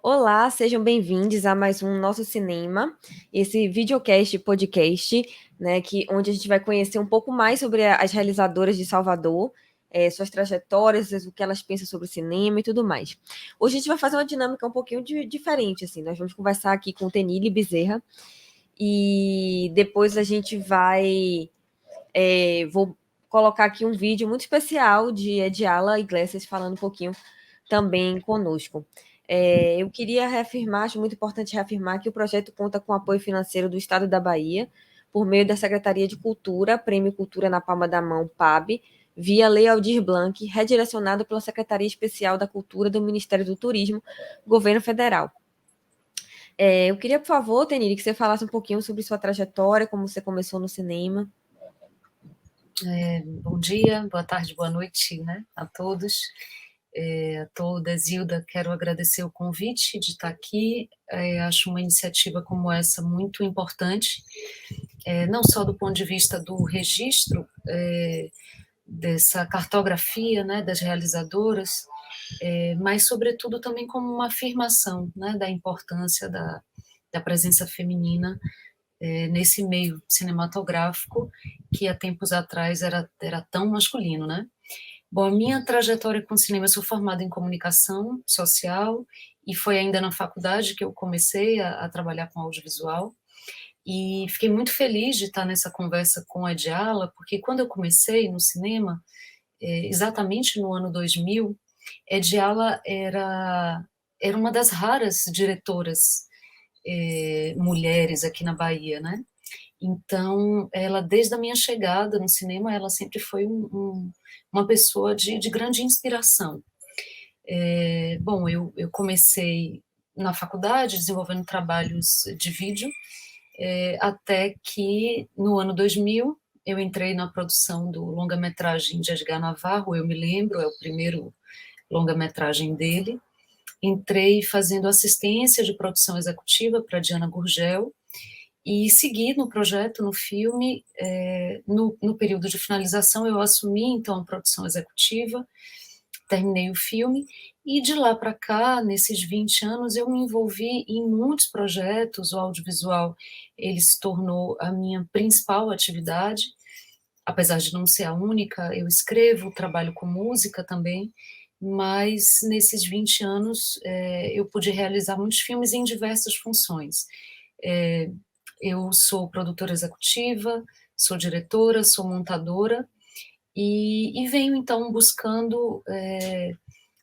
Olá, sejam bem-vindos a mais um Nosso Cinema, esse videocast, podcast, né, onde a gente vai conhecer um pouco mais sobre as realizadoras de Salvador, suas trajetórias, o que elas pensam sobre o cinema e tudo mais. Hoje a gente vai fazer uma dinâmica um pouquinho diferente, assim, nós vamos conversar aqui com Tenille Bezerra e depois a gente vou colocar aqui um vídeo muito especial de Ediala Iglesias falando um pouquinho também conosco. Eu queria reafirmar, acho muito importante reafirmar que o projeto conta com apoio financeiro do Estado da Bahia, por meio da Secretaria de Cultura, Prêmio Cultura na Palma da Mão, PAB, via Lei Aldir Blanc, redirecionado pela Secretaria Especial da Cultura do Ministério do Turismo, Governo Federal. Eu queria, por favor, Teniri, que você falasse um pouquinho sobre sua trajetória, como você começou no cinema. Bom dia, boa tarde, boa noite, né, a todos. A toda, Zilda, quero agradecer o convite de estar aqui. Acho uma iniciativa como essa muito importante, não só do ponto de vista do registro, dessa cartografia, né, das realizadoras, mas, sobretudo, também como uma afirmação, né, da importância da presença feminina nesse meio cinematográfico que há tempos atrás era tão masculino, né? Bom, a minha trajetória com cinema, eu sou formada em comunicação social e foi ainda na faculdade que eu comecei a trabalhar com audiovisual e fiquei muito feliz de estar nessa conversa com a Diala, porque quando eu comecei no cinema, exatamente no ano 2000, a Diala era uma das raras diretoras mulheres aqui na Bahia, né? Então, ela, desde a minha chegada no cinema, ela sempre foi uma pessoa de grande inspiração. Bom, eu comecei na faculdade desenvolvendo trabalhos de vídeo, até que no ano 2000 eu entrei na produção do longa-metragem de Edgar Navarro, Eu Me Lembro, é o primeiro longa-metragem dele. Entrei fazendo assistência de produção executiva para Diana Gurgel, e segui no projeto, no filme. No período de finalização eu assumi então a produção executiva, terminei o filme, e de lá para cá, nesses 20 anos, eu me envolvi em muitos projetos. O audiovisual, ele se tornou a minha principal atividade, apesar de não ser a única. Eu escrevo, trabalho com música também, mas nesses 20 anos eu pude realizar muitos filmes em diversas funções. É, eu sou produtora executiva, sou diretora, sou montadora, e venho então buscando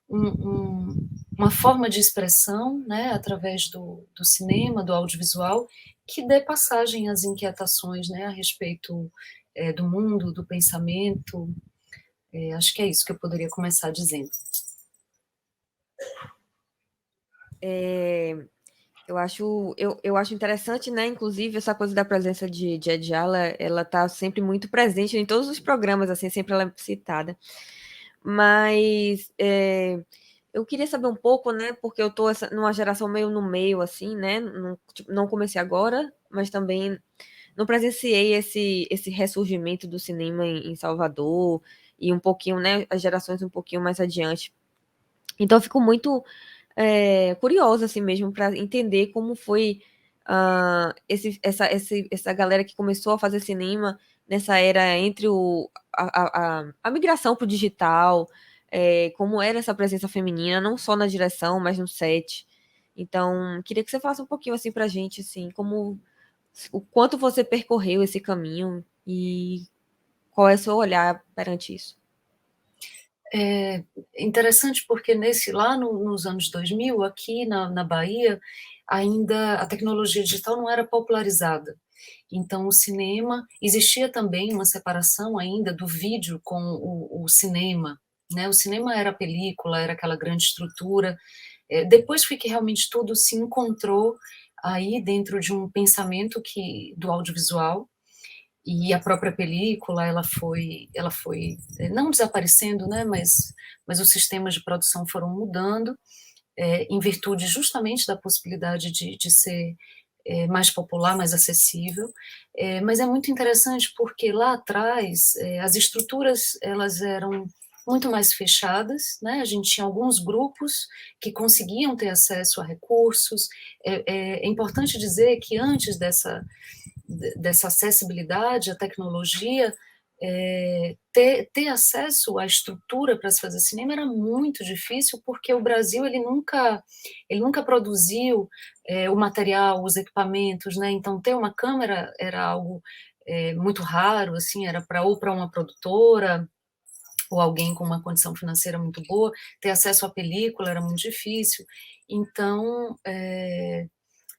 uma forma de expressão, né, através do cinema, do audiovisual, que dê passagem às inquietações, né, a respeito do mundo, do pensamento. Acho que é isso que eu poderia começar dizendo. Eu acho interessante, né? Inclusive, essa coisa da presença de Adjala, ela tá sempre muito presente em todos os programas, assim, sempre ela é citada. Mas eu queria saber um pouco, né? Porque eu tô numa geração meio no meio, assim, né? Não, tipo, não comecei agora, mas também não presenciei esse ressurgimento do cinema em Salvador e um pouquinho, né? As gerações um pouquinho mais adiante. Então, eu fico muito curiosa, assim mesmo, para entender como foi essa galera que começou a fazer cinema nessa era entre a migração para o digital, como era essa presença feminina, não só na direção, mas no set. Então, queria que você falasse um pouquinho assim pra gente, assim, como o quanto você percorreu esse caminho e qual é o seu olhar perante isso. É interessante porque lá nos anos 2000, aqui na Bahia, ainda a tecnologia digital não era popularizada. Então, o cinema, existia também uma separação ainda do vídeo com o cinema, né? O cinema era a película, era aquela grande estrutura. Depois foi que realmente tudo se encontrou aí dentro de um pensamento do audiovisual, e a própria película, ela foi não desaparecendo, né, mas os sistemas de produção foram mudando, em virtude justamente da possibilidade de ser mais popular, mais acessível. Mas é muito interessante porque lá atrás as estruturas, elas eram muito mais fechadas, né? A gente tinha alguns grupos que conseguiam ter acesso a recursos. É importante dizer que antes dessa acessibilidade à tecnologia, ter acesso à estrutura para se fazer cinema era muito difícil, porque o Brasil ele nunca produziu o material, os equipamentos, né? Então ter uma câmera era algo muito raro, assim, era ou para uma produtora ou alguém com uma condição financeira muito boa, ter acesso à película era muito difícil. Então,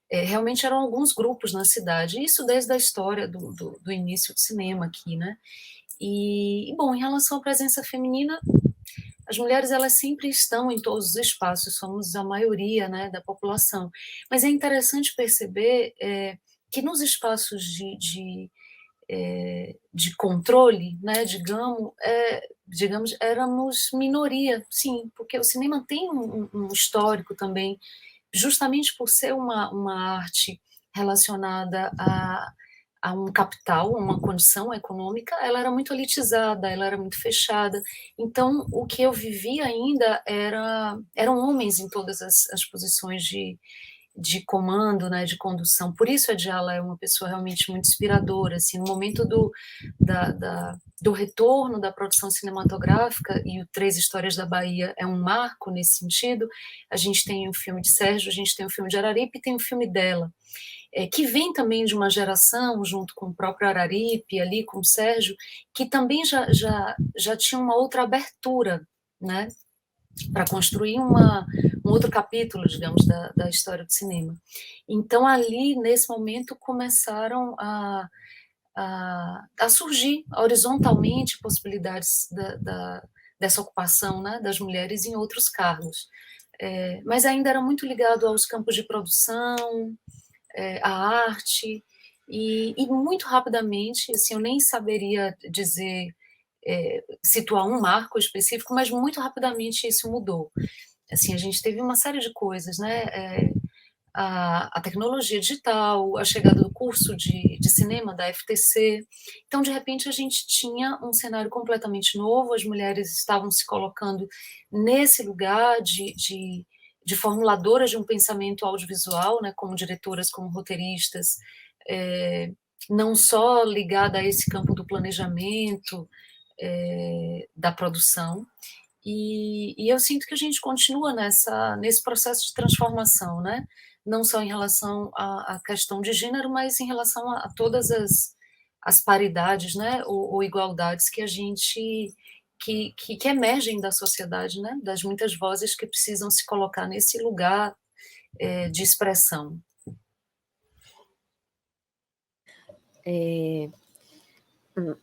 realmente eram alguns grupos na cidade, isso desde a história do início do cinema aqui, né? Bom, em relação à presença feminina, as mulheres elas sempre estão em todos os espaços, somos a maioria, né, da população. Mas é interessante perceber que nos espaços de controle, né, digamos, éramos minoria, sim, porque o cinema tem um histórico também, justamente por ser uma arte relacionada a um capital, uma condição econômica, ela era muito elitizada, ela era muito fechada. Então, o que eu vivia ainda eram homens em todas as posições de comando, né, de condução. Por isso a Djala é uma pessoa realmente muito inspiradora. Assim, no momento do retorno da produção cinematográfica, e o Três Histórias da Bahia é um marco nesse sentido, a gente tem o filme de Sérgio, a gente tem o filme de Araripe e tem o filme dela, que vem também de uma geração, junto com o próprio Araripe, ali com o Sérgio, que também já tinha uma outra abertura, né, para construir um outro capítulo, digamos, da história do cinema. Então, ali, nesse momento, começaram a surgir horizontalmente possibilidades dessa ocupação, né, das mulheres em outros cargos. Mas ainda era muito ligado aos campos de produção, à arte, e muito rapidamente, assim, eu nem saberia dizer, situar um marco específico, mas muito rapidamente isso mudou. Assim, a gente teve uma série de coisas, né? A tecnologia digital, a chegada do curso de cinema da FTC. Então, de repente, a gente tinha um cenário completamente novo, as mulheres estavam se colocando nesse lugar de formuladoras de um pensamento audiovisual, né, como diretoras, como roteiristas, não só ligada a esse campo do planejamento, da produção, e eu sinto que a gente continua nesse processo de transformação, né? Não só em relação à questão de gênero, mas em relação a todas as paridades, né? Ou igualdades que a gente que emergem da sociedade, né? Das muitas vozes que precisam se colocar nesse lugar de expressão.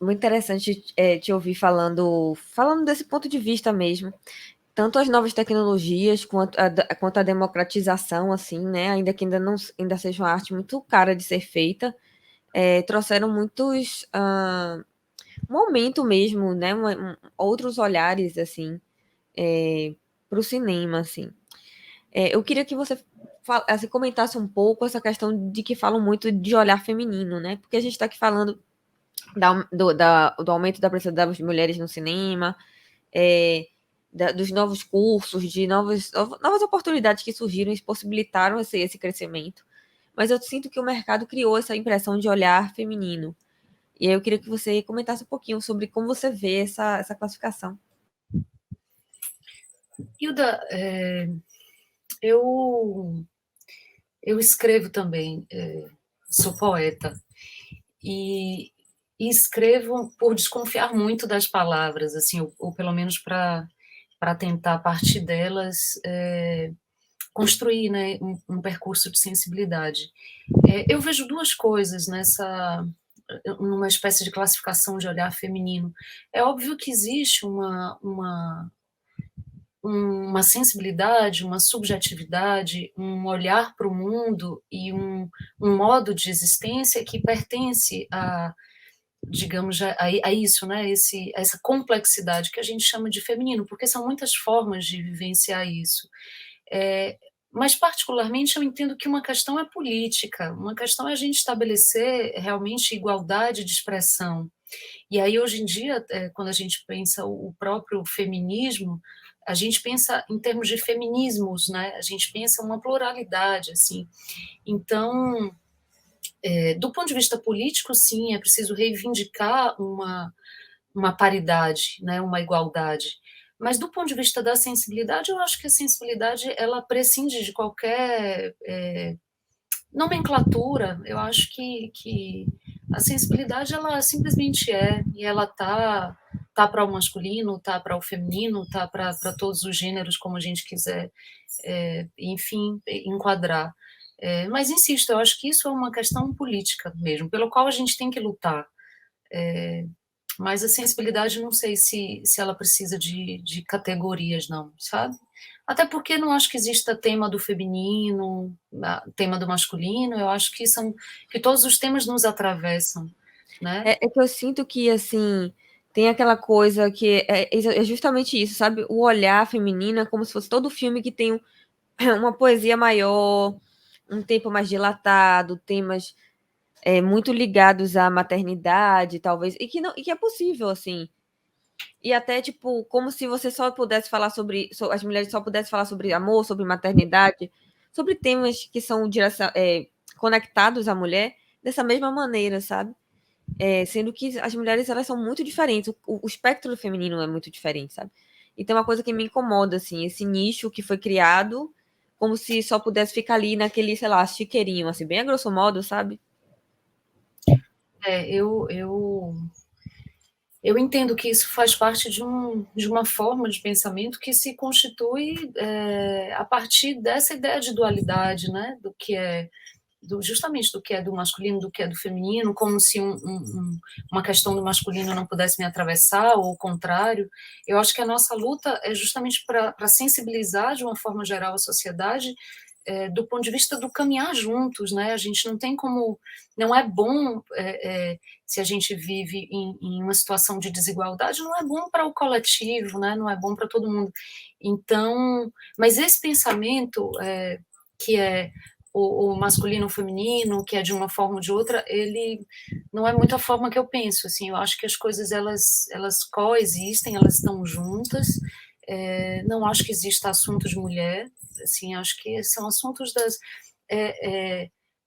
Muito interessante te ouvir falando desse ponto de vista mesmo. Tanto as novas tecnologias quanto a democratização, assim, né? Ainda que ainda seja uma arte muito cara de ser feita, trouxeram muitos momento mesmo, né? Outros olhares, assim, para o cinema, assim. Eu queria que você assim, comentasse um pouco essa questão de que falam muito de olhar feminino, né? Porque a gente está aqui falando do aumento da presença das mulheres no cinema, dos novos cursos, de novas oportunidades que surgiram e possibilitaram esse crescimento. Mas eu sinto que o mercado criou essa impressão de olhar feminino. E aí eu queria que você comentasse um pouquinho sobre como você vê essa classificação. Hilda, eu escrevo também, sou poeta, e, e escrevo por desconfiar muito das palavras, assim, ou pelo menos para tentar, a partir delas, construir, né, um percurso de sensibilidade. Eu vejo duas coisas numa espécie de classificação de olhar feminino. É óbvio que existe uma sensibilidade, uma subjetividade, um olhar para o mundo e um modo de existência que pertence digamos, a isso, né? Essa complexidade que a gente chama de feminino, porque são muitas formas de vivenciar isso. Mas, particularmente, eu entendo que uma questão é política, uma questão é a gente estabelecer realmente igualdade de expressão. E aí, hoje em dia, quando a gente pensa o próprio feminismo, a gente pensa em termos de feminismos, né? A gente pensa uma pluralidade, assim. Então, do ponto de vista político, sim, é preciso reivindicar uma paridade, né? Uma igualdade. Mas do ponto de vista da sensibilidade, eu acho que a sensibilidade ela prescinde de qualquer nomenclatura. Eu acho que a sensibilidade ela simplesmente e ela tá para o masculino, tá para o feminino, tá para todos os gêneros, como a gente quiser, enfim, enquadrar. Mas insisto, eu acho que isso é uma questão política mesmo, pelo qual a gente tem que lutar. Mas a sensibilidade, não sei se ela precisa de categorias, não, sabe? Até porque não acho que exista tema do feminino, tema do masculino, eu acho que todos os temas nos atravessam, né? É que eu sinto que, assim, tem aquela coisa que é justamente isso, sabe? O olhar feminino é como se fosse todo filme que tem uma poesia maior, um tempo mais dilatado, temas muito ligados à maternidade, talvez, e que é possível, assim. E até, tipo, como se você só pudesse falar as mulheres só pudessem falar sobre amor, sobre maternidade, sobre temas que são conectados à mulher dessa mesma maneira, sabe? Sendo que as mulheres, elas são muito diferentes, o espectro feminino é muito diferente, sabe? Então, é uma coisa que me incomoda, assim, esse nicho que foi criado como se só pudesse ficar ali naquele, sei lá, chiqueirinho, assim, bem a grosso modo, sabe? Eu entendo que isso faz parte de uma forma de pensamento que se constitui a partir dessa ideia de dualidade, né? Justamente do que é do masculino, do que é do feminino, como se uma questão do masculino não pudesse me atravessar, ou o contrário. Eu acho que a nossa luta é justamente para sensibilizar, de uma forma geral, a sociedade, do ponto de vista do caminhar juntos, né? A gente não tem como, não é bom se a gente vive em uma situação de desigualdade, não é bom para o coletivo, né? Não é bom para todo mundo. Então, mas esse pensamento que é o masculino, o feminino, que é de uma forma ou de outra, ele não é muito a forma que eu penso, assim, eu acho que as coisas, elas coexistem, elas estão juntas, não acho que exista assunto de mulher, assim, acho que são assuntos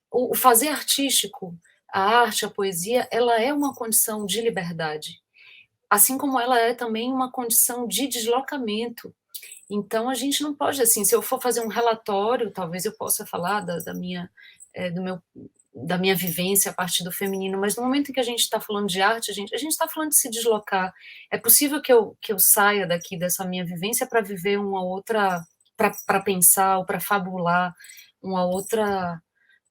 o fazer artístico, a arte, a poesia, ela é uma condição de liberdade, assim como ela é também uma condição de deslocamento. Então a gente não pode, assim, se eu for fazer um relatório, talvez eu possa falar da minha, do meu, da minha vivência a partir do feminino, mas no momento em que a gente está falando de arte, a gente está falando de se deslocar. É possível que eu saia daqui dessa minha vivência para viver uma outra, para pensar ou para fabular uma outra,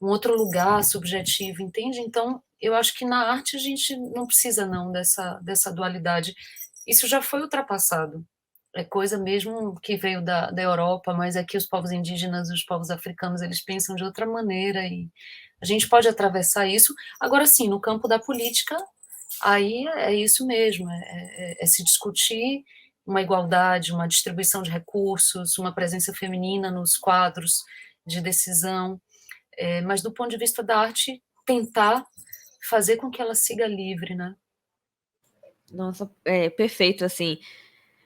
um outro lugar subjetivo, entende? Então eu acho que na arte a gente não precisa não dessa dualidade. Isso já foi ultrapassado, é coisa mesmo que veio da Europa, mas aqui os povos indígenas, os povos africanos, eles pensam de outra maneira e a gente pode atravessar isso. Agora sim, no campo da política, aí é isso mesmo, é se discutir uma igualdade, uma distribuição de recursos, uma presença feminina nos quadros de decisão, mas do ponto de vista da arte, tentar fazer com que ela siga livre, né? Nossa, perfeito, assim.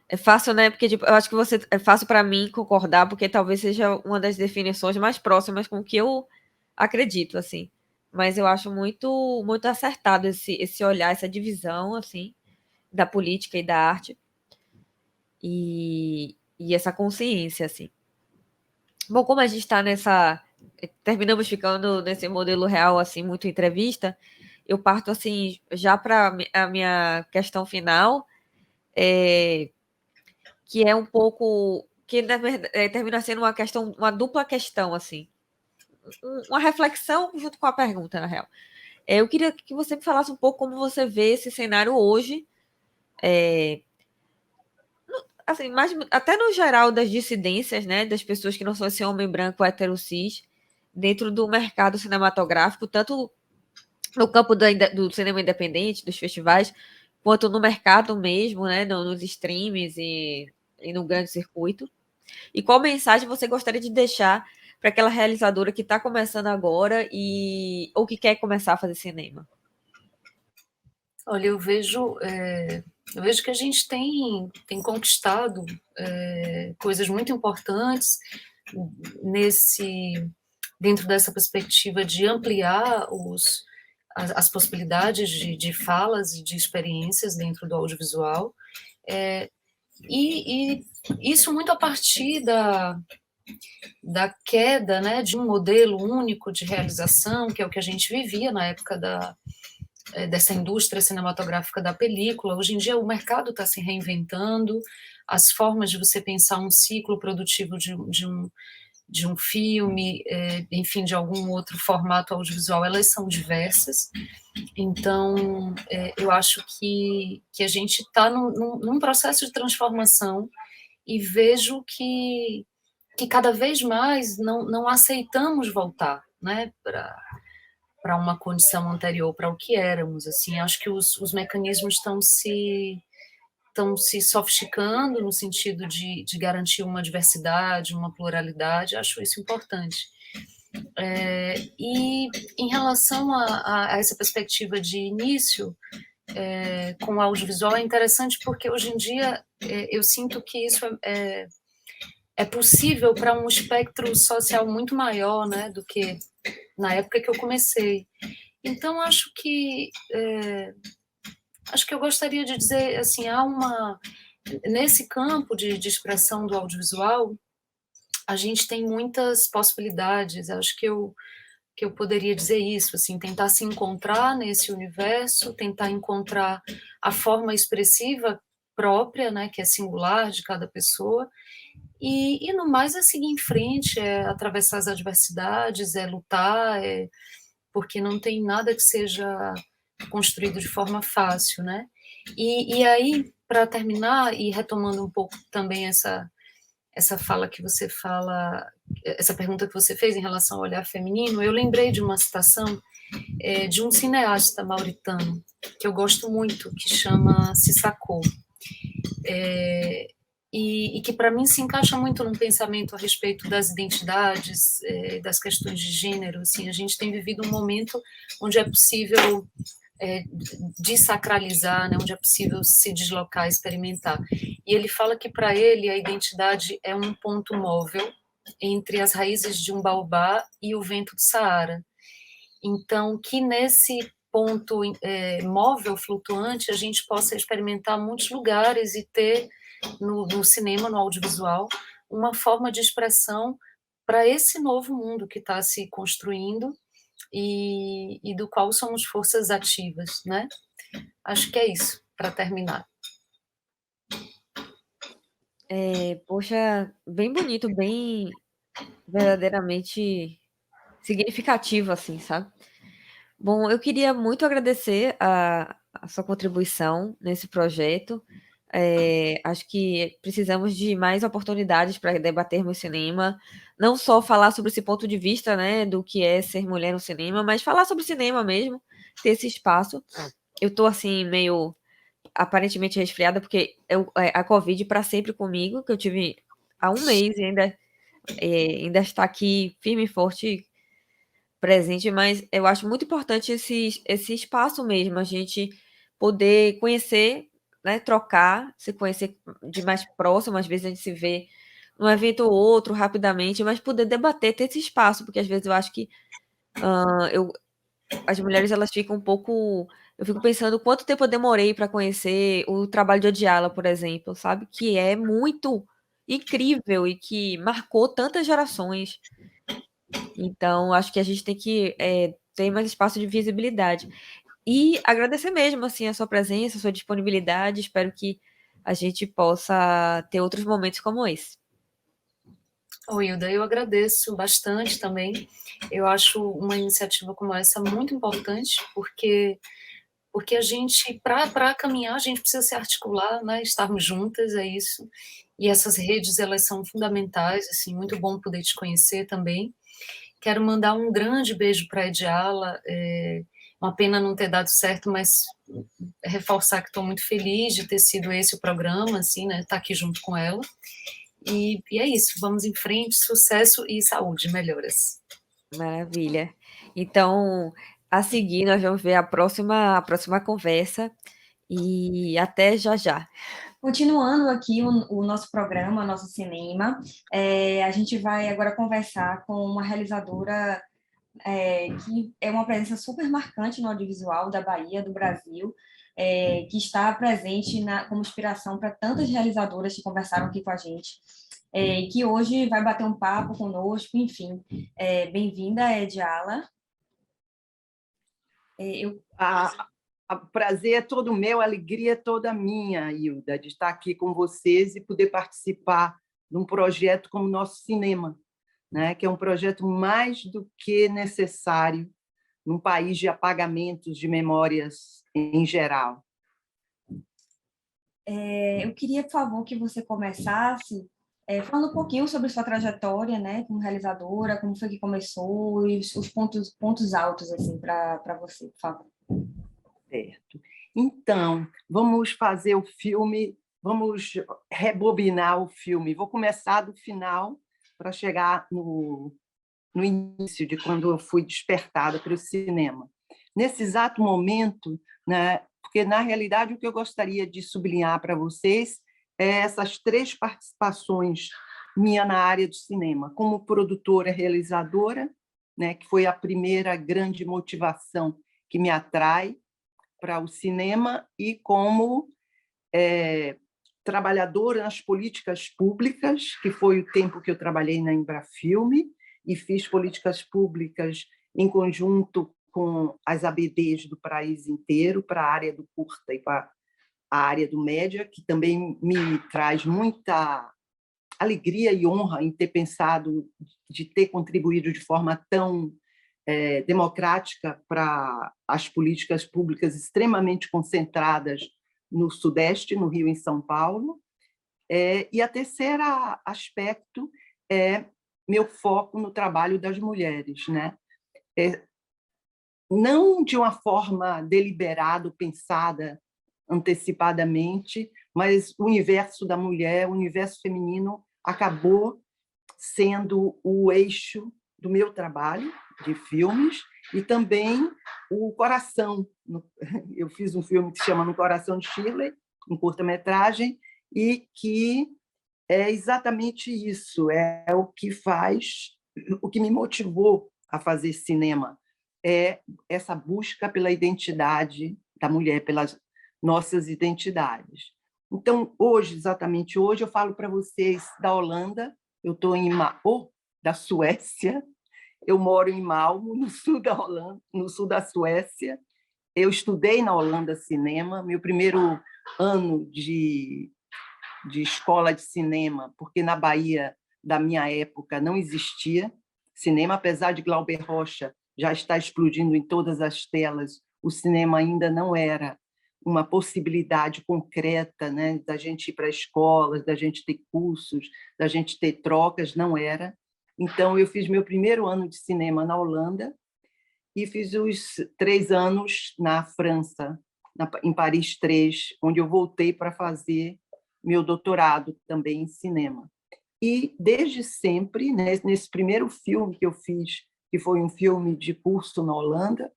É fácil, né? Porque tipo, eu acho que é fácil para mim concordar, porque talvez seja uma das definições mais próximas com o que eu acredito, assim. Mas eu acho muito muito acertado esse olhar, essa divisão, assim, da política e da arte e essa consciência, assim. Bom, como a gente está terminamos ficando nesse modelo real, assim, muito entrevista, eu parto, assim, já para a minha questão final, é, que é um pouco, que na verdade, termina sendo uma questão, uma dupla questão, assim, uma reflexão junto com a pergunta, na real. Eu queria que você me falasse um pouco como você vê esse cenário hoje, assim, mais, até no geral das dissidências, né, das pessoas que não são esse homem branco hétero cis, dentro do mercado cinematográfico, tanto no campo do cinema independente, dos festivais, quanto no mercado mesmo, né, nos streams e no grande circuito. E qual mensagem você gostaria de deixar para aquela realizadora que está começando agora ou que quer começar a fazer cinema? Olha, eu vejo que a gente tem conquistado coisas muito importantes nesse dentro dessa perspectiva de ampliar as possibilidades de falas e de experiências dentro do audiovisual, e isso muito a partir da queda, né, de um modelo único de realização, que é o que a gente vivia na época dessa indústria cinematográfica da película. Hoje em dia o mercado está se reinventando, as formas de você pensar um ciclo produtivo de um filme, enfim, de algum outro formato audiovisual, elas são diversas. Então, eu acho que a gente está num processo de transformação e vejo que cada vez mais não aceitamos voltar, né, para uma condição anterior, para o que éramos. Assim, acho que os mecanismos estão se sofisticando no sentido de garantir uma diversidade, uma pluralidade, acho isso importante. E em relação a essa perspectiva de início com o audiovisual, é interessante porque hoje em dia eu sinto que isso é possível para um espectro social muito maior, né, do que na época que eu comecei. Então, acho que eu gostaria de dizer, assim, nesse campo de expressão do audiovisual, a gente tem muitas possibilidades. Acho que eu poderia dizer isso, assim, tentar se encontrar nesse universo, tentar encontrar a forma expressiva própria, né, que é singular de cada pessoa, e no mais é seguir em frente, é atravessar as adversidades, é lutar, porque não tem nada que seja construído de forma fácil, né? E aí, para terminar, e retomando um pouco também essa fala que você fala, essa pergunta que você fez em relação ao olhar feminino, eu lembrei de uma citação de um cineasta mauritano que eu gosto muito, que chama Sissako, e que para mim se encaixa muito num pensamento a respeito das identidades, das questões de gênero. Assim, a gente tem vivido um momento onde é possível desacralizar, né, onde é possível se deslocar, experimentar. E ele fala que para ele a identidade é um ponto móvel entre as raízes de um baobá e o vento do Saara. Então, que nesse ponto móvel, flutuante, a gente possa experimentar muitos lugares e ter no cinema, no audiovisual, uma forma de expressão para esse novo mundo que está se construindo e do qual somos forças ativas, né? Acho que é isso, para terminar. Poxa, bem bonito, bem verdadeiramente significativo, assim, sabe? Bom, eu queria muito agradecer a sua contribuição nesse projeto. Acho que precisamos de mais oportunidades para debatermos cinema, não só falar sobre esse ponto de vista, né, do que é ser mulher no cinema, mas falar sobre cinema mesmo, ter esse espaço. Eu tô assim meio aparentemente resfriada porque a Covid para sempre comigo, que eu tive há um mês e ainda está aqui firme e forte presente, mas eu acho muito importante esse espaço mesmo, a gente poder conhecer, né, trocar, se conhecer de mais próximo, às vezes a gente se vê num evento ou outro rapidamente, mas poder debater, ter esse espaço, porque às vezes eu acho que eu, as mulheres elas ficam um pouco. Eu fico pensando quanto tempo eu demorei para conhecer o trabalho de Odiala, por exemplo, sabe? Que é muito incrível e que marcou tantas gerações. Então, acho que a gente tem que ter mais espaço de visibilidade. E agradecer mesmo, assim, a sua presença, a sua disponibilidade. Espero que a gente possa ter outros momentos como esse. Oi, Hilda, eu agradeço bastante também. Eu acho uma iniciativa como essa muito importante, porque a gente, para caminhar, a gente precisa se articular, né? Estarmos juntas, é isso. E essas redes, elas são fundamentais, assim, muito bom poder te conhecer também. Quero mandar um grande beijo para a Ediala, uma pena não ter dado certo, mas reforçar que estou muito feliz de ter sido esse o programa, assim, né? Estar aqui junto com ela. E é isso, vamos em frente, sucesso e saúde, melhoras. Maravilha. Então, a seguir nós vamos ver a próxima conversa e até já já. Continuando aqui o nosso programa, nosso cinema, a gente vai agora conversar com uma realizadora que é uma presença super marcante no audiovisual da Bahia, do Brasil, que está presente como inspiração para tantas realizadoras que conversaram aqui com a gente, e que hoje vai bater um papo conosco, enfim. Bem-vinda, Ediala. Eu O prazer é todo meu, a alegria é toda minha, Hilda, de estar aqui com vocês e poder participar de um projeto como o Nosso Cinema, né? Que é um projeto mais do que necessário num país de apagamentos de memórias em geral. Eu queria, por favor, que você começasse falando um pouquinho sobre sua trajetória, né, como realizadora, como foi que começou e os pontos altos assim para você, por favor. Certo. Então, vamos fazer o filme, vamos rebobinar o filme. Vou começar do final para chegar no início de quando eu fui despertada para o cinema. Nesse exato momento, né, porque, na realidade, o que eu gostaria de sublinhar para vocês é essas 3 participações minha na área do cinema, como produtora realizadora, né, que foi a primeira grande motivação que me atrai para o cinema, e como trabalhadora nas políticas públicas, que foi o tempo que eu trabalhei na Embrafilme, e fiz políticas públicas em conjunto com as ABDs do país inteiro, para a área do curta e para a área do média, que também me traz muita alegria e honra em ter pensado, de ter contribuído de forma tão democrática para as políticas públicas extremamente concentradas no Sudeste, no Rio e em São Paulo. E a terceira aspecto é meu foco no trabalho das mulheres, né? Não de uma forma deliberada, pensada antecipadamente, mas o universo da mulher, o universo feminino, acabou sendo o eixo do meu trabalho de filmes, e também o coração. Eu fiz um filme que se chama No Coração de Shirley, um curta-metragem, e que é exatamente isso, é o que faz, o que me motivou a fazer cinema, é essa busca pela identidade da mulher, pelas nossas identidades. Então, hoje, exatamente hoje, eu falo para vocês da Holanda. Eu estou em Malmö, da Suécia. Eu moro em Malmö, no sul da Holanda, no sul da Suécia. Eu estudei na Holanda cinema, meu primeiro ano de escola de cinema, porque na Bahia, da minha época, não existia cinema, apesar de Glauber Rocha já estar explodindo em todas as telas, o cinema ainda não era uma possibilidade concreta, né, da gente ir para escolas, da gente ter cursos, da gente ter trocas, não era. Então, eu fiz meu primeiro ano de cinema na Holanda e fiz os 3 anos na França, em Paris 3, onde eu voltei para fazer meu doutorado também em cinema. E, desde sempre, né, nesse primeiro filme que eu fiz, que foi um filme de curso na Holanda,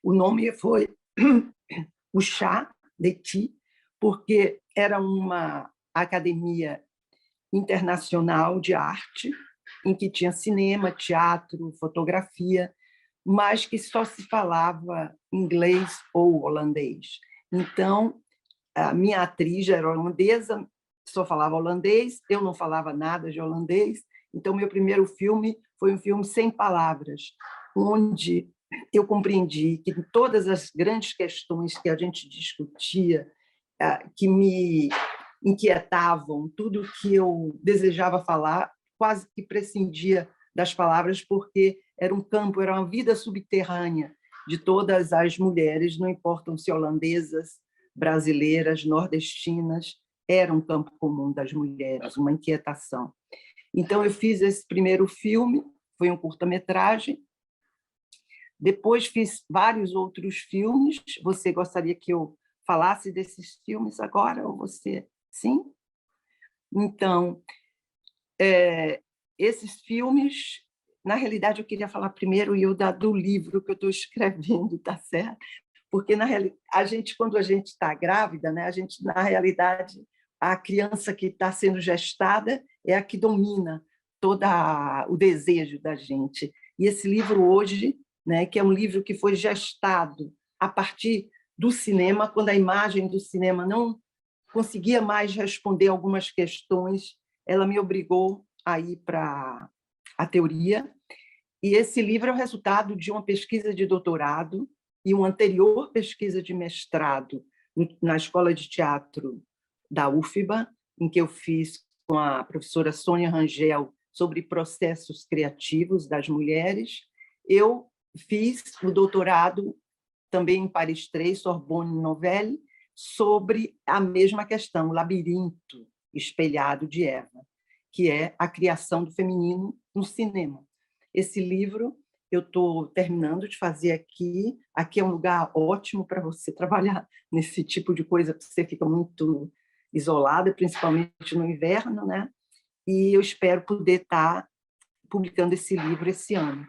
o nome foi O Chá de Ti, porque era uma academia internacional de arte, em que tinha cinema, teatro, fotografia, mas que só se falava inglês ou holandês. Então, a minha atriz já era holandesa, só falava holandês, eu não falava nada de holandês, então meu primeiro filme foi um filme sem palavras, onde eu compreendi que todas as grandes questões que a gente discutia, que me inquietavam, tudo que eu desejava falar, quase que prescindia das palavras, porque era um campo, era uma vida subterrânea de todas as mulheres, não importam se holandesas, brasileiras, nordestinas, era um campo comum das mulheres, uma inquietação. Então, eu fiz esse primeiro filme, foi um curta-metragem. Depois fiz vários outros filmes. Você gostaria que eu falasse desses filmes agora, ou você? Sim? Então, esses filmes na realidade, eu queria falar primeiro, Hilda, do livro que eu estou escrevendo, tá certo? Porque, a gente, quando a gente está grávida, né, a gente, na realidade, a criança que está sendo gestada é a que domina todo o desejo da gente. E esse livro hoje, né, que é um livro que foi gestado a partir do cinema, quando a imagem do cinema não conseguia mais responder algumas questões, ela me obrigou a ir para a teoria. E esse livro é o resultado de uma pesquisa de doutorado e uma anterior pesquisa de mestrado na Escola de Teatro da UFBA, em que eu fiz com a professora Sônia Rangel sobre processos criativos das mulheres. Eu fiz o doutorado também em Paris 3, Sorbonne Nouvelle, sobre a mesma questão, o labirinto espelhado de Eva, que é a criação do feminino no cinema. Esse livro eu estou terminando de fazer aqui. Aqui é um lugar ótimo para você trabalhar nesse tipo de coisa, porque você fica muito isolada, principalmente no inverno, né? E eu espero poder estar publicando esse livro esse ano.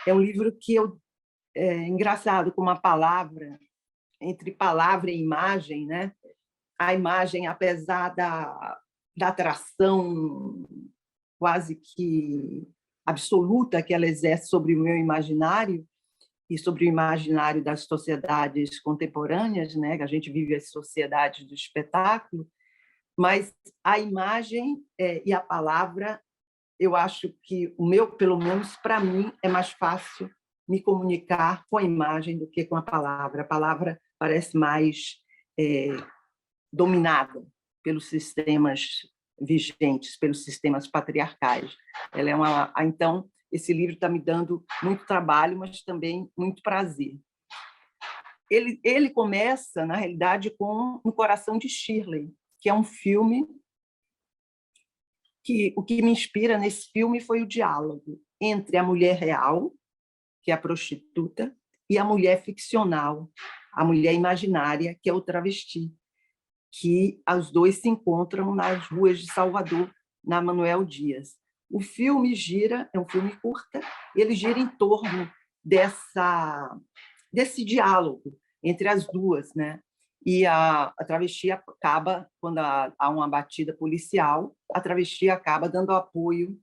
É um livro que é engraçado, com uma palavra, entre palavra e imagem, né? A imagem, apesar da atração quase que absoluta que ela exerce sobre o meu imaginário e sobre o imaginário das sociedades contemporâneas, né? Que a gente vive as sociedades do espetáculo, mas a imagem e a palavra, eu acho que pelo menos para mim, é mais fácil me comunicar com a imagem do que com a palavra. A palavra parece mais dominada pelos sistemas vigentes, pelos sistemas patriarcais. Então, esse livro está me dando muito trabalho, mas também muito prazer. Ele começa, na realidade, com O Coração de Shirley, que é um filme que o que me inspira nesse filme foi o diálogo entre a mulher real, que é a prostituta, e a mulher ficcional, a mulher imaginária, que é o travesti, que os dois se encontram nas ruas de Salvador, na Manuel Dias. O filme é um filme curta, ele gira em torno desse diálogo entre as duas, né? E a travesti acaba, quando há uma batida policial, a travesti acaba dando apoio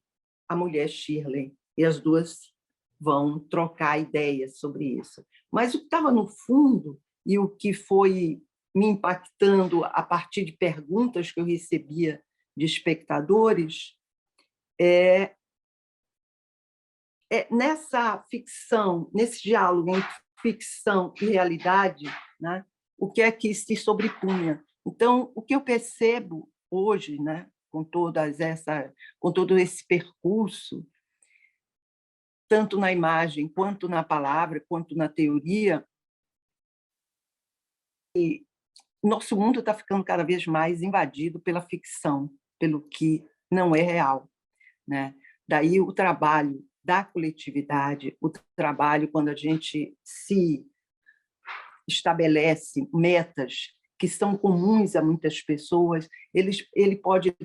à mulher Shirley, e as duas vão trocar ideias sobre isso. Mas o que estava no fundo e o que foi me impactando a partir de perguntas que eu recebia de espectadores nessa ficção, nesse diálogo entre ficção e realidade, né, o que é que se sobrepunha. Então, o que eu percebo hoje, né, com todo esse percurso, tanto na imagem, quanto na palavra, quanto na teoria, e nosso mundo está ficando cada vez mais invadido pela ficção, pelo que não é real, né? Daí o trabalho da coletividade, o trabalho quando a gente se estabelece metas que são comuns a muitas pessoas, ele pode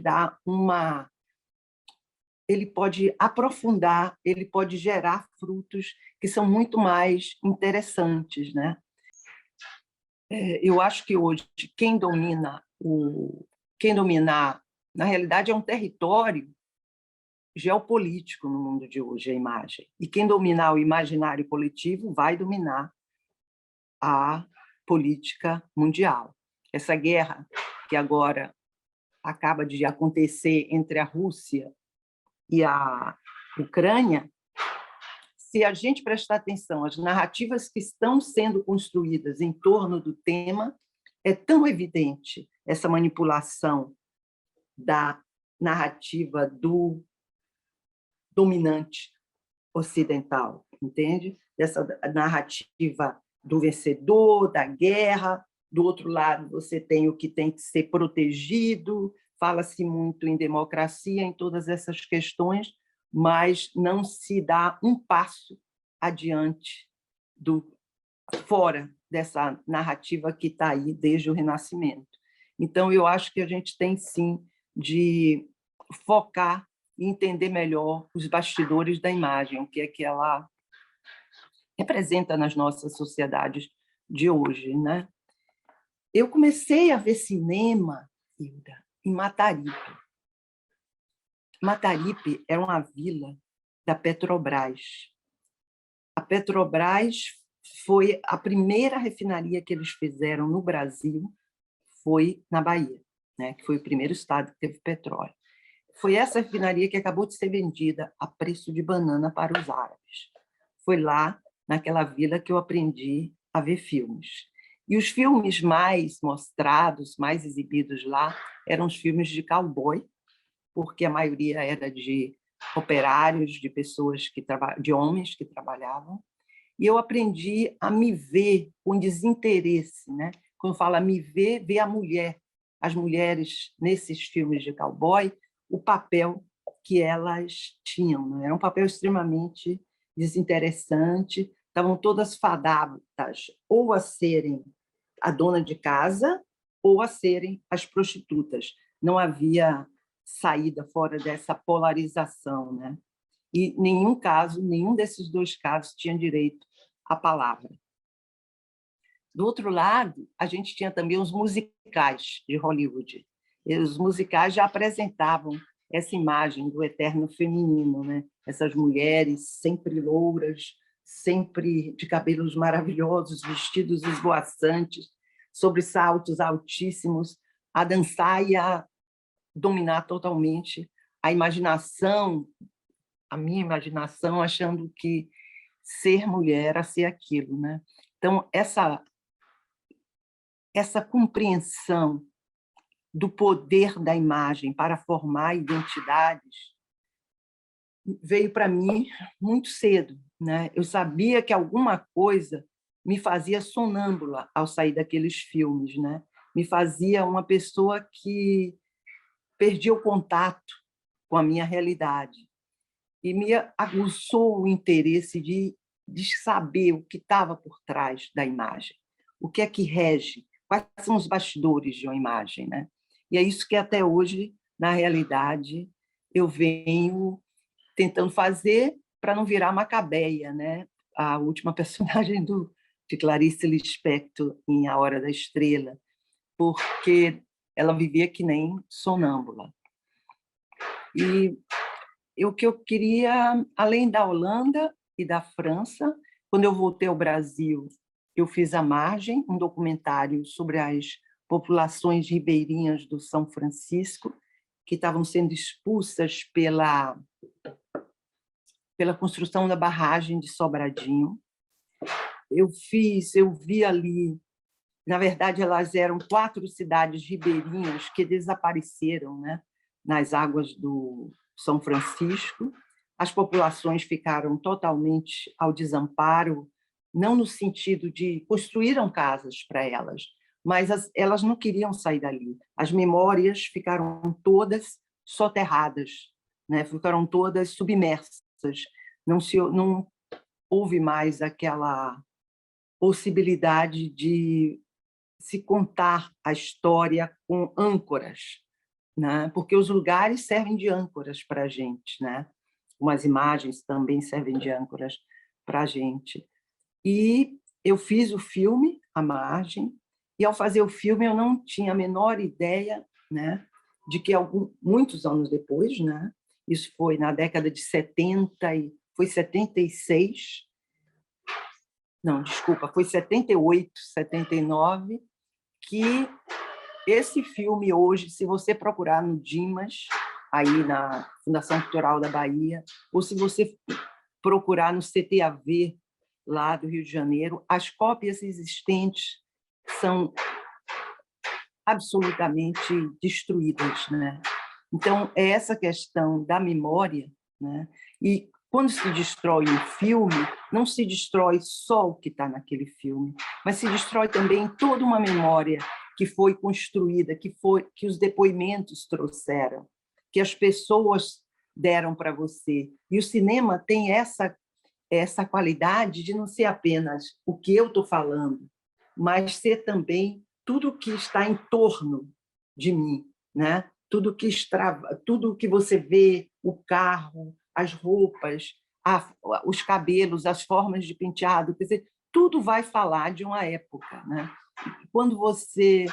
ele pode aprofundar, ele pode gerar frutos que são muito mais interessantes, né? Eu acho que hoje quem dominar, na realidade, é um território geopolítico no mundo de hoje, a imagem. E quem dominar o imaginário coletivo vai dominar a política mundial. Essa guerra que agora acaba de acontecer entre a Rússia e a Ucrânia, se a gente prestar atenção às narrativas que estão sendo construídas em torno do tema, é tão evidente essa manipulação da narrativa do dominante ocidental, entende? Essa narrativa do vencedor, da guerra. Do outro lado, você tem o que tem que ser protegido, fala-se muito em democracia, em todas essas questões, mas não se dá um passo adiante fora dessa narrativa que está aí desde o Renascimento. Então, eu acho que a gente tem, sim, de focar e entender melhor os bastidores da imagem, o que é que ela representa nas nossas sociedades de hoje, né? Eu comecei a ver cinema, Hilda, em Mataripe. Mataripe era uma vila da Petrobras. A Petrobras foi a primeira refinaria que eles fizeram no Brasil, foi na Bahia, né? Que foi o primeiro estado que teve petróleo. Foi essa refinaria que acabou de ser vendida a preço de banana para os árabes. Foi lá, naquela vila, que eu aprendi a ver filmes. E os filmes mais mostrados, mais exibidos lá, eram os filmes de cowboy, porque a maioria era de operários, de pessoas de homens que trabalhavam. E eu aprendi a me ver com desinteresse, né? Quando fala me ver, ver a mulher, as mulheres nesses filmes de cowboy, o papel que elas tinham, né? Era um papel extremamente desinteressante, estavam todas fadadas ou a serem a dona de casa ou a serem as prostitutas. Não havia saída fora dessa polarização, né? E nenhum desses dois casos tinha direito à palavra. Do outro lado, a gente tinha também os musicais de Hollywood. E os musicais já apresentavam essa imagem do eterno feminino, né? Essas mulheres sempre louras, sempre de cabelos maravilhosos, vestidos esvoaçantes, sobre saltos altíssimos, a dançar e a dominar totalmente a imaginação, a minha imaginação, achando que ser mulher era ser aquilo, né? Então, essa compreensão do poder da imagem para formar identidades veio para mim muito cedo, né? Eu sabia que alguma coisa me fazia sonâmbula ao sair daqueles filmes, né? Me fazia uma pessoa que perdia o contato com a minha realidade e me aguçou o interesse de saber o que estava por trás da imagem, o que é que rege, quais são os bastidores de uma imagem, né? E é isso que até hoje, na realidade, eu venho tentando fazer para não virar Macabeia, né? A última personagem de Clarice Lispector em A Hora da Estrela, porque ela vivia que nem sonâmbula. E o que eu queria, além da Holanda e da França, quando eu voltei ao Brasil, eu fiz A Margem, um documentário sobre as populações ribeirinhas do São Francisco, que estavam sendo expulsas pela construção da barragem de Sobradinho. Eu vi ali, na verdade, elas eram 4 cidades ribeirinhas que desapareceram, né, nas águas do São Francisco. As populações ficaram totalmente ao desamparo, não no sentido de construíram casas para elas, mas elas não queriam sair dali. As memórias ficaram todas soterradas, né? Ficaram todas submersas. Não houve mais aquela possibilidade de se contar a história com âncoras, né? Porque os lugares servem de âncoras para a gente, né? Umas imagens também servem de âncoras para a gente. E eu fiz o filme, A Margem, e ao fazer o filme eu não tinha a menor ideia, né, de que muitos anos depois, né, isso foi na década de 70, foi 76, não, desculpa, foi 78, 79, que esse filme hoje, se você procurar no Dimas, aí na Fundação Cultural da Bahia, ou se você procurar no CTAV, lá do Rio de Janeiro, as cópias existentes são absolutamente destruídas, né? Então, é essa questão da memória, né? E quando se destrói um filme, não se destrói só o que está naquele filme, mas se destrói também toda uma memória que foi construída, que os depoimentos trouxeram, que as pessoas deram para você. E o cinema tem essa qualidade de não ser apenas o que eu estou falando, mas ser também tudo o que está em torno de mim, né? tudo que você vê, o carro, as roupas, os cabelos, as formas de penteado, quer dizer, tudo vai falar de uma época, né? Quando você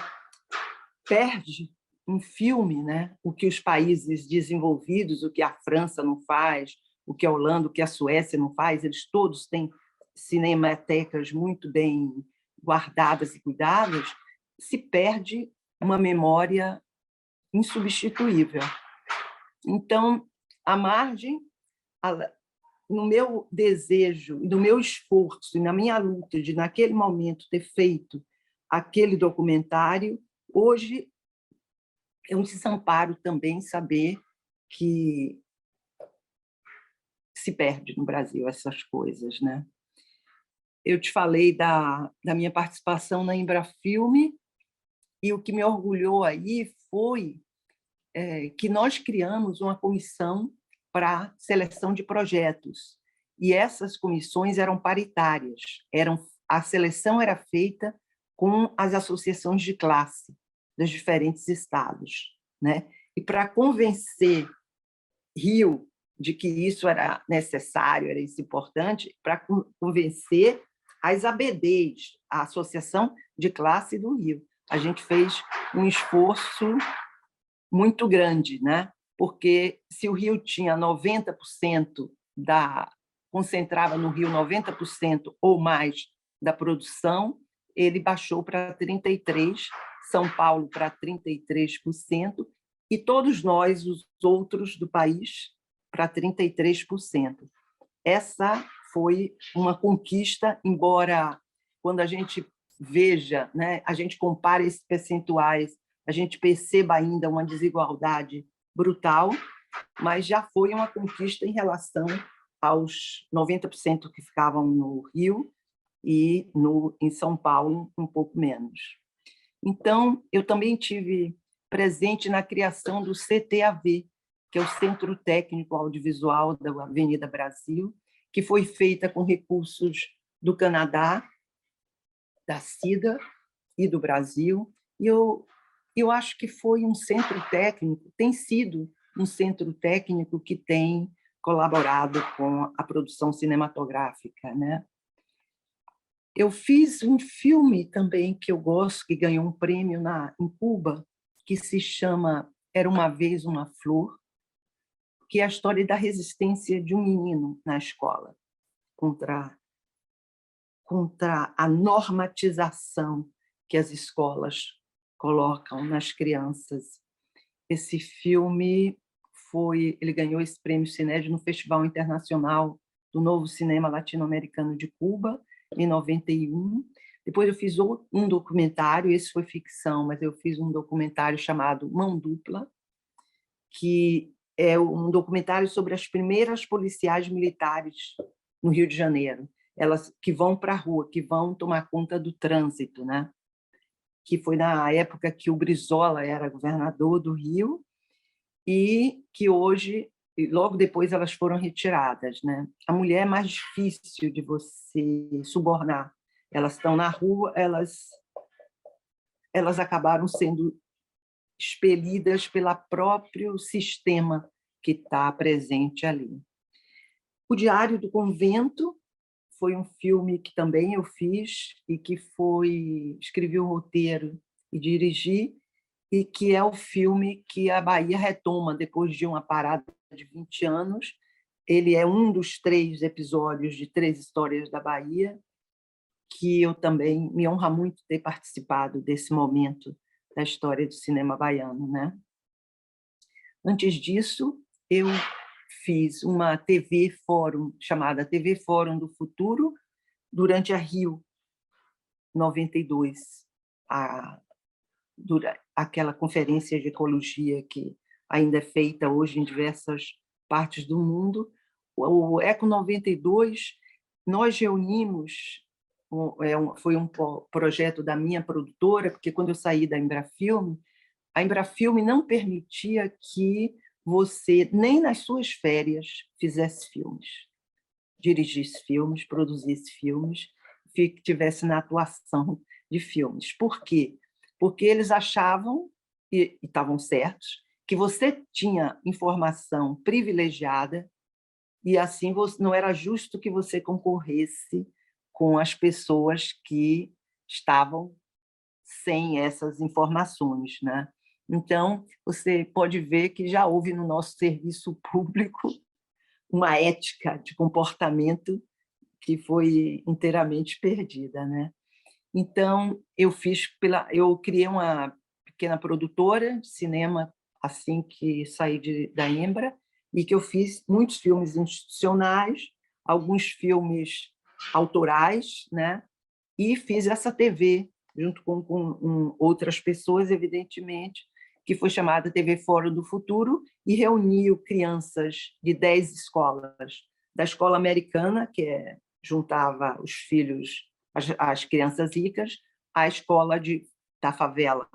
perde um filme, né? O que os países desenvolvidos, o que a França não faz, o que a Holanda, o que a Suécia não faz, eles todos têm cinematecas muito bem guardadas e cuidadas, se perde uma memória insubstituível. Então, à margem, no meu desejo, no meu esforço e na minha luta de, naquele momento, ter feito aquele documentário, hoje é um desamparo também saber que se perde no Brasil essas coisas, né? Eu te falei da minha participação na Embrafilme, e o que me orgulhou aí foi que nós criamos uma comissão para seleção de projetos, e essas comissões eram paritárias, a seleção era feita com as associações de classe dos diferentes estados, né? E para convencer Rio de que isso era necessário, era isso importante, para convencer as ABDs, a Associação de Classe do Rio. A gente fez um esforço muito grande, né? Porque se o Rio tinha 90% concentrava no Rio 90% ou mais da produção, ele baixou para 33%, São Paulo para 33%, e todos nós, os outros do país, para 33%. Essa foi uma conquista, embora, quando a gente veja, né, a gente compara esses percentuais, a gente perceba ainda uma desigualdade brutal, mas já foi uma conquista em relação aos 90% que ficavam no Rio e em São Paulo, um pouco menos. Então, eu também tive presente na criação do CTAV, que é o Centro Técnico Audiovisual da Avenida Brasil, que foi feita com recursos do Canadá, da CIDA e do Brasil. E eu acho que foi um centro técnico, tem sido um centro técnico que tem colaborado com a produção cinematográfica, né? Eu fiz um filme também que eu gosto, que ganhou um prêmio em Cuba, que se chama Era uma Vez uma Flor, que é a história da resistência de um menino na escola contra a normatização que as escolas colocam nas crianças. Esse filme ele ganhou esse prêmio Cined no Festival Internacional do Novo Cinema Latino-Americano de Cuba, em 91. Depois eu fiz um documentário, esse foi ficção, mas eu fiz um documentário chamado Mão Dupla, que é um documentário sobre as primeiras policiais militares no Rio de Janeiro, elas que vão para a rua, que vão tomar conta do trânsito, né? Que foi na época que o Brizola era governador do Rio, e que hoje, logo depois, elas foram retiradas, né? A mulher é mais difícil de você subornar. Elas estão na rua, elas acabaram sendo expelidas pelo próprio sistema que está presente ali. O Diário do Convento foi um filme que também eu fiz e que escrevi o roteiro e dirigi, e que é o filme que a Bahia retoma depois de uma parada de 20 anos. Ele é um dos 3 episódios de 3 histórias da Bahia, que eu também me honra muito ter participado desse momento da história do cinema baiano, né? Antes disso, eu fiz uma TV Fórum, chamada TV Fórum do Futuro, durante a Rio 92, aquela conferência de ecologia que ainda é feita hoje em diversas partes do mundo. O Eco 92, nós reunimos, foi um projeto da minha produtora, porque quando eu saí da Embrafilme, a Embrafilme não permitia que você, nem nas suas férias, fizesse filmes, dirigisse filmes, produzisse filmes, tivesse na atuação de filmes. Por quê? Porque eles achavam, e estavam certos, que você tinha informação privilegiada e assim não era justo que você concorresse com as pessoas que estavam sem essas informações, né? Então, você pode ver que já houve no nosso serviço público uma ética de comportamento que foi inteiramente perdida, né? Então, eu criei uma pequena produtora de cinema assim que saí da Embra, e que eu fiz muitos filmes institucionais, alguns filmes autorais, né? E fiz essa TV junto com outras pessoas, evidentemente, que foi chamada TV Fórum do Futuro, e reuniu crianças de 10 escolas, da escola americana, que juntava os filhos, as crianças ricas, à escola da favela.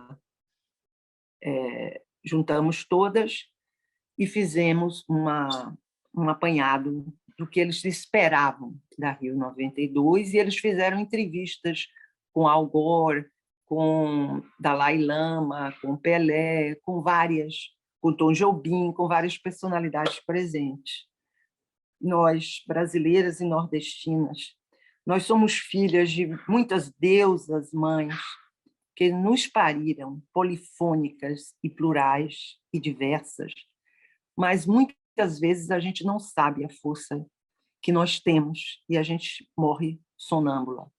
Juntamos todas e fizemos um apanhado do que eles esperavam da Rio 92, e eles fizeram entrevistas com Al Gore, com Dalai Lama, com Pelé, com Tom Jobim, com várias personalidades presentes. Nós, brasileiras e nordestinas, nós somos filhas de muitas deusas mães que nos pariram, polifônicas e plurais e diversas, mas muitas vezes a gente não sabe a força que nós temos e a gente morre sonâmbula.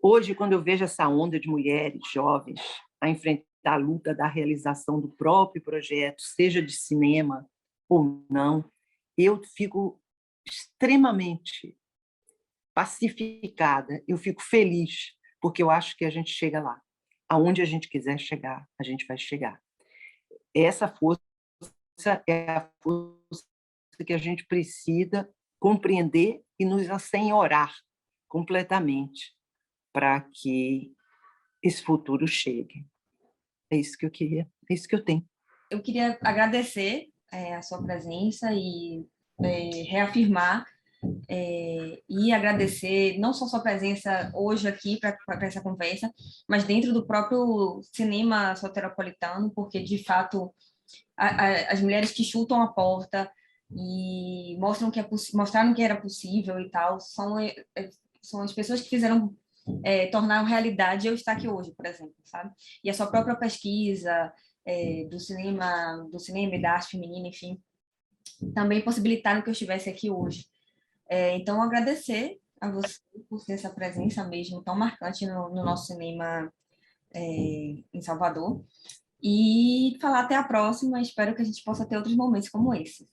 Hoje, quando eu vejo essa onda de mulheres jovens a enfrentar a luta da realização do próprio projeto, seja de cinema ou não, eu fico extremamente pacificada, eu fico feliz, porque eu acho que a gente chega lá. Aonde a gente quiser chegar, a gente vai chegar. Essa força é a força que a gente precisa compreender e nos assenhorar completamente para que esse futuro chegue. É isso que eu queria, é isso que eu tenho. Eu queria agradecer a sua presença e reafirmar e agradecer não só sua presença hoje aqui para essa conversa, mas dentro do próprio cinema soteropolitano, porque, de fato, as mulheres que chutam a porta e mostraram que era possível e tal, são as pessoas que fizeram tornar realidade eu estar aqui hoje, por exemplo, sabe? E a sua própria pesquisa do cinema e da arte feminina, enfim, também possibilitaram que eu estivesse aqui hoje. Então, agradecer a você por ter essa presença mesmo tão marcante no nosso cinema em Salvador. E falar até a próxima. Espero que a gente possa ter outros momentos como esse.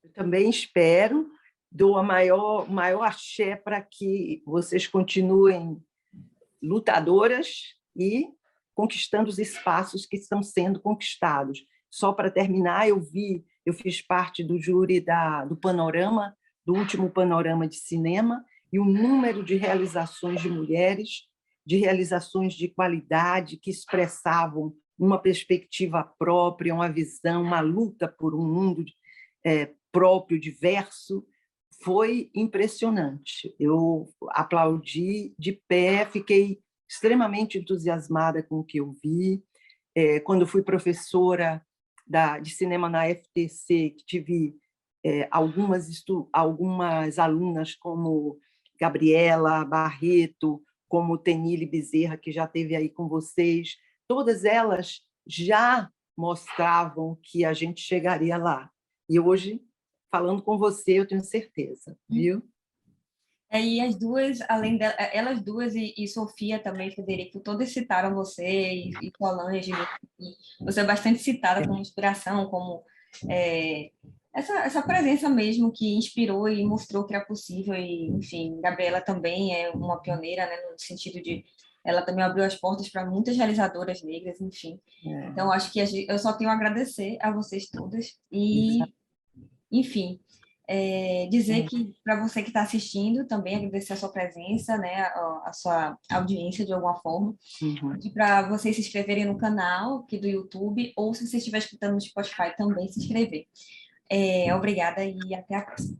Eu também espero. Dou o maior axé para que vocês continuem lutadoras e conquistando os espaços que estão sendo conquistados. Só para terminar, eu fiz parte do júri do Panorama, do último Panorama de Cinema, e o número de realizações de mulheres, de realizações de qualidade, que expressavam uma perspectiva própria, uma visão, uma luta por um mundo próprio, diverso, foi impressionante. Eu aplaudi de pé, fiquei extremamente entusiasmada com o que eu vi. Quando fui professora de cinema na FTC, que tive algumas alunas como Gabriela Barreto, como Tenille Bezerra, que já esteve aí com vocês, todas elas já mostravam que a gente chegaria lá. E hoje, falando com você, eu tenho certeza, viu? E as duas, além dela, elas duas e Sofia também, Federico, todas citaram você e Solange. Você é bastante citada como inspiração, como essa presença mesmo que inspirou e mostrou que era possível. E, enfim, Gabriela também é uma pioneira, né, no sentido de ela também abriu as portas para muitas realizadoras negras, enfim. Então, acho que eu só tenho a agradecer a vocês todas e, enfim, dizer que, para você que está assistindo, também agradecer a sua presença, né, a sua audiência de alguma forma, e para vocês se inscreverem no canal aqui do YouTube, ou se você estiver escutando no Spotify, também se inscrever. Obrigada e até a próxima.